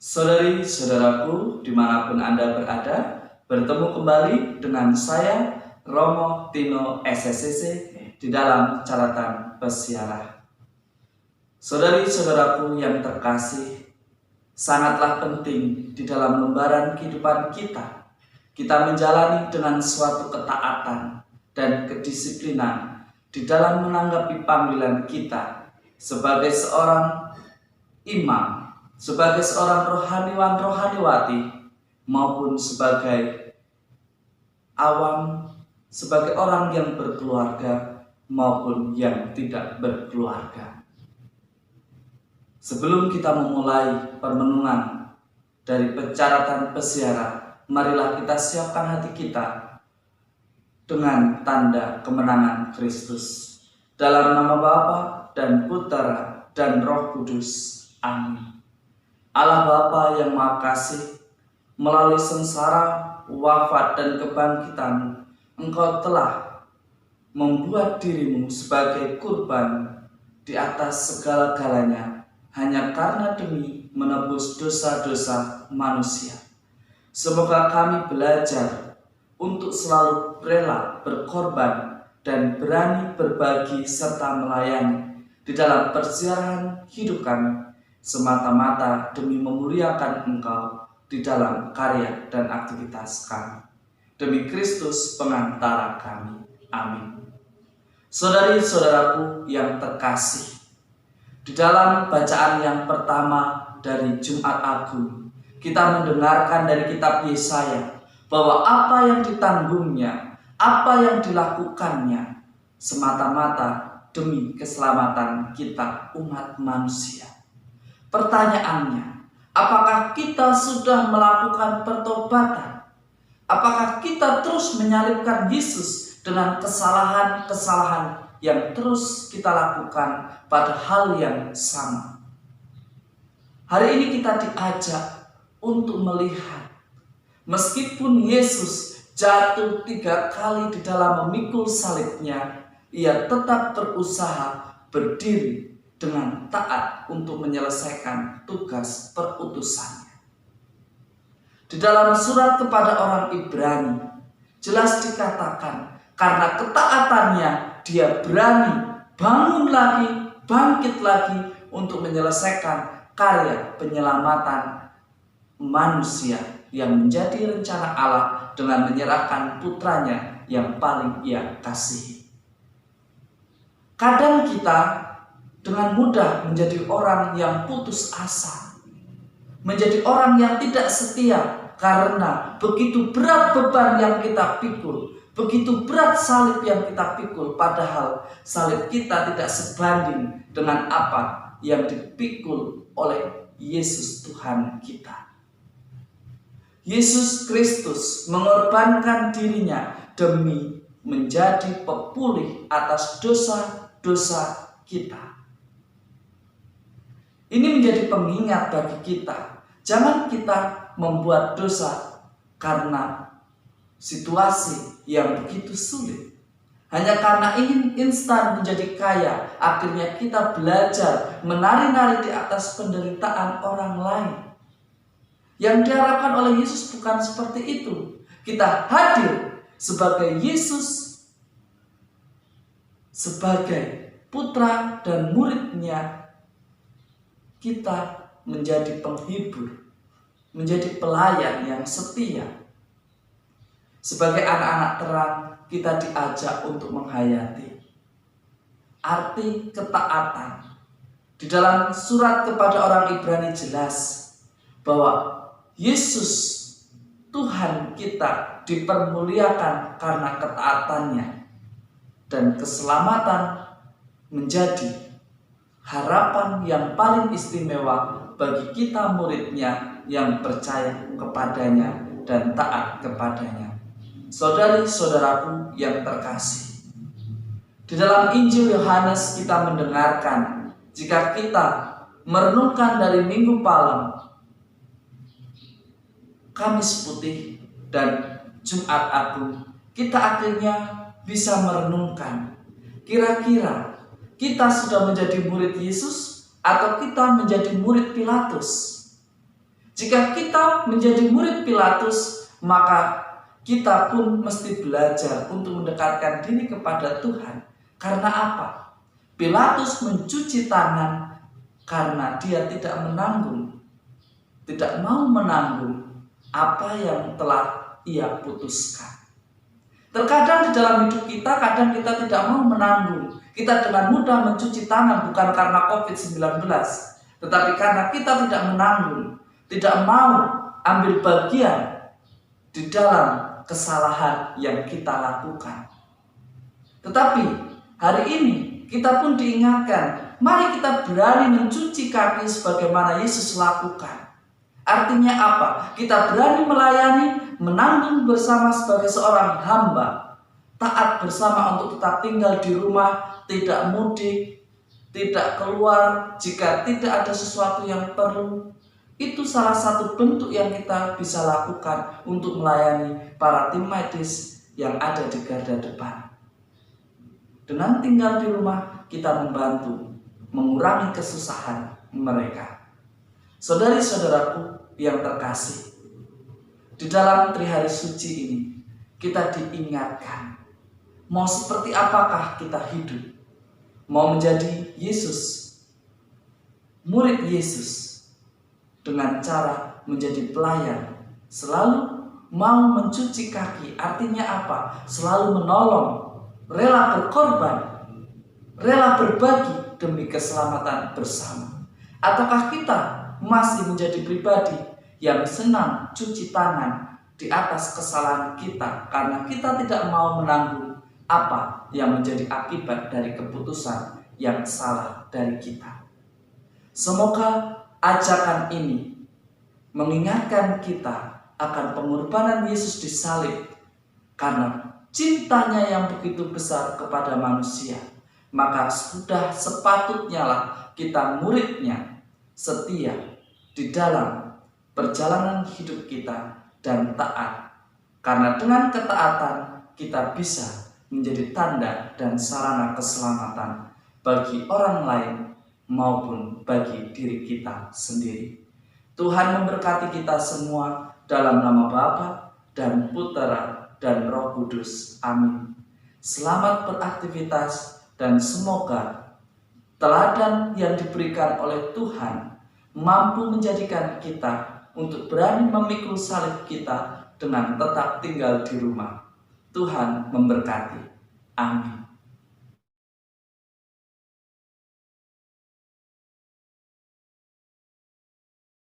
Saudari-saudaraku dimanapun Anda berada, bertemu kembali dengan saya Romo Tino SSCC di dalam catatan pesiarah. Saudari-saudaraku yang terkasih, sangatlah penting di dalam lembaran kehidupan kita menjalani dengan suatu ketaatan dan kedisiplinan di dalam menanggapi panggilan kita sebagai seorang imam, sebagai seorang rohaniwan-rohaniwati, maupun sebagai awam, sebagai orang yang berkeluarga maupun yang tidak berkeluarga. Sebelum kita memulai permenungan dari pencaratan pesiara, marilah kita siapkan hati kita dengan tanda kemenangan Kristus. Dalam nama Bapa dan Putera dan Roh Kudus. Amin. Allah Bapa yang Maha Kasih, melalui sengsara, wafat dan kebangkitan, Engkau telah membuat dirimu sebagai kurban di atas segala-galanya, hanya karena demi menebus dosa-dosa manusia. Semoga kami belajar untuk selalu rela berkorban dan berani berbagi serta melayani di dalam persiaran hidup kami, semata-mata demi memuliakan Engkau di dalam karya dan aktivitas kami. Demi Kristus pengantara kami. Amin. Saudari-saudaraku yang terkasih, di dalam bacaan yang pertama dari Jumat Agung, kita mendengarkan dari kitab Yesaya bahwa apa yang ditanggungnya, apa yang dilakukannya, semata-mata demi keselamatan kita umat manusia. Pertanyaannya, apakah kita sudah melakukan pertobatan? Apakah kita terus menyalibkan Yesus dengan kesalahan-kesalahan yang terus kita lakukan pada hal yang sama? Hari ini kita diajak untuk melihat, meskipun Yesus jatuh 3 kali di dalam memikul salibnya, ia tetap berusaha berdiri dengan taat untuk menyelesaikan tugas perutusannya. Di dalam surat kepada orang Ibrani, jelas dikatakan, karena ketaatannya dia berani bangun lagi, bangkit lagi untuk menyelesaikan karya penyelamatan manusia yang menjadi rencana Allah dengan menyerahkan putranya yang paling ia kasihi. Kadang kita dengan mudah menjadi orang yang putus asa, menjadi orang yang tidak setia karena begitu berat beban yang kita pikul, begitu berat salib yang kita pikul, padahal salib kita tidak sebanding dengan apa yang dipikul oleh Yesus Tuhan kita. Yesus Kristus mengorbankan dirinya demi menjadi pepulih atas dosa-dosa kita. Ini menjadi pengingat bagi kita. Jangan kita membuat dosa karena situasi yang begitu sulit. Hanya karena ingin instan menjadi kaya, akhirnya kita belajar menari-nari di atas penderitaan orang lain. Yang diharapkan oleh Yesus bukan seperti itu. Kita hadir sebagai Yesus, sebagai putra dan muridnya. Kita menjadi penghibur, menjadi pelayan yang setia. Sebagai anak-anak terang, kita diajak untuk menghayati arti ketaatan. Di dalam surat kepada orang Ibrani jelas bahwa Yesus Tuhan kita dipermuliakan karena ketaatannya, dan keselamatan menjadi harapan yang paling istimewa bagi kita muridnya yang percaya kepadanya dan taat kepadanya. Saudari-saudaraku yang terkasih, di dalam Injil Yohanes kita mendengarkan, jika kita merenungkan dari Minggu Palem, Kamis Putih, dan Jumat Agung, kita akhirnya bisa merenungkan, kira-kira kita sudah menjadi murid Yesus atau kita menjadi murid Pilatus? Jika kita menjadi murid Pilatus, maka kita pun mesti belajar untuk mendekatkan diri kepada Tuhan. Karena apa? Pilatus mencuci tangan karena dia tidak mau menanggung apa yang telah ia putuskan. Terkadang di dalam hidup kita, kadang kita tidak mau menanggung. Kita dengan mudah mencuci tangan bukan karena COVID-19, tetapi karena kita tidak menanggung, tidak mau ambil bagian di dalam kesalahan yang kita lakukan. Tetapi hari ini kita pun diingatkan, mari kita berani mencuci kaki sebagaimana Yesus lakukan. Artinya apa? Kita berani melayani, menanggung bersama sebagai seorang hamba, taat bersama untuk tetap tinggal di rumah, tidak mudik, tidak keluar jika tidak ada sesuatu yang perlu. Itu salah satu bentuk yang kita bisa lakukan untuk melayani para tim medis yang ada di garda depan. Dengan tinggal di rumah, kita membantu mengurangi kesusahan mereka. Saudari-saudaraku yang terkasih, di dalam Trihari Suci ini kita diingatkan, mau seperti apakah kita hidup? Mau menjadi Yesus, murid Yesus, dengan cara menjadi pelayan, selalu mau mencuci kaki. Artinya apa? Selalu menolong, rela berkorban, rela berbagi demi keselamatan bersama. Ataukah kita masih menjadi pribadi yang senang cuci tangan di atas kesalahan kita karena kita tidak mau menanggung apa yang menjadi akibat dari keputusan yang salah dari kita. Semoga ajakan ini mengingatkan kita akan pengorbanan Yesus di salib, karena cintanya yang begitu besar kepada manusia, maka sudah sepatutnya lah kita muridnya setia di dalam perjalanan hidup kita dan taat. Karena dengan ketaatan kita bisa menjadi tanda dan sarana keselamatan bagi orang lain maupun bagi diri kita sendiri. Tuhan memberkati kita semua dalam nama Bapa dan Putera dan Roh Kudus. Amin. Selamat beraktivitas dan semoga teladan yang diberikan oleh Tuhan mampu menjadikan kita untuk berani memikul salib kita dengan tetap tinggal di rumah. Tuhan memberkati. Amin.